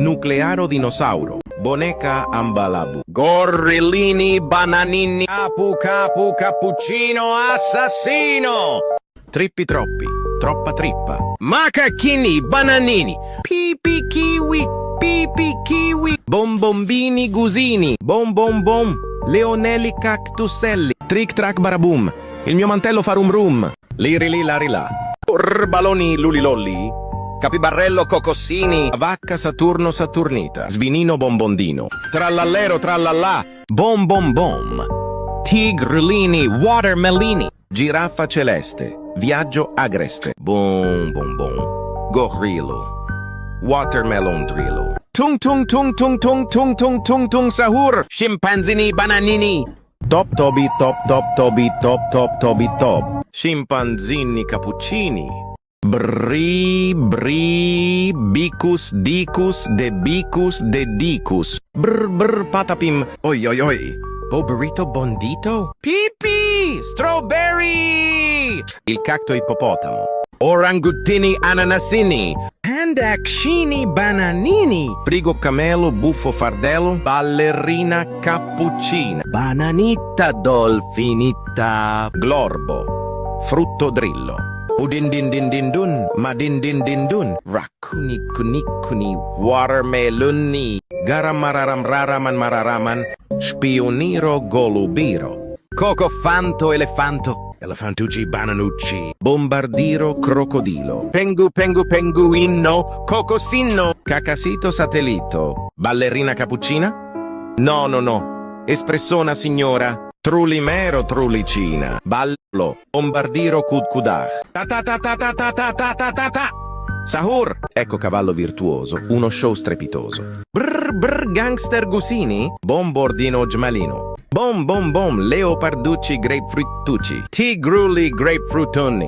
nuclearo dinosauro, boneca ambalabu, Gorillini, bananini, capu, capu, cappuccino, assassino! trippi troppi, troppa trippa, Macachini, bananini, pipi kiwi, bombombini gusini, bom bom bom, leonelli cactuselli, trick track barabum, il mio mantello fa rum rum, liri li lari là, baloni, lulilolli, capibarello, cocossini, vacca Saturno Saturnita, svinino bombondino, trallallero trallallà, bom bom bom, tigrulini, watermelini, giraffa celeste, viaggio agreste, bom bom bom, gorillo, watermelon drillo, tung tung tung tung tung tung tung tung tung sahur, scimpanzini, bananini, top tobi top top tobi top top tobi top, scimpanzini cappuccini, bri bicus dicus de dicus, brr patapim, oi oi oi, burrito bondito, pipi strawberry, il cacto ippopotamo, orangutini, ananasini, Handacini bananini, frigo camelo, buffo fardello, ballerina cappuccina, bananita, dolfinita, glorbo, frutto drillo, udin din din din dun, ma din din din dun, racuni cunicuni, watermeloni, garam mararam raraman mararaman, spioniro golubiro, cocofanto, elefanto, elefantucci bananucci, bombardiro crocodilo, penguino, cocosino, cacasito satellito, ballerina cappuccina? No, espressona signora, trulimero trulicina, ballo, bombardiro cudcudar, ta. Sahur, ecco cavallo virtuoso, uno show strepitoso. Brr gangster gusini, bombordino gmalino, bom leoparducci grapefruitucci, tigrulli grapefruitoni,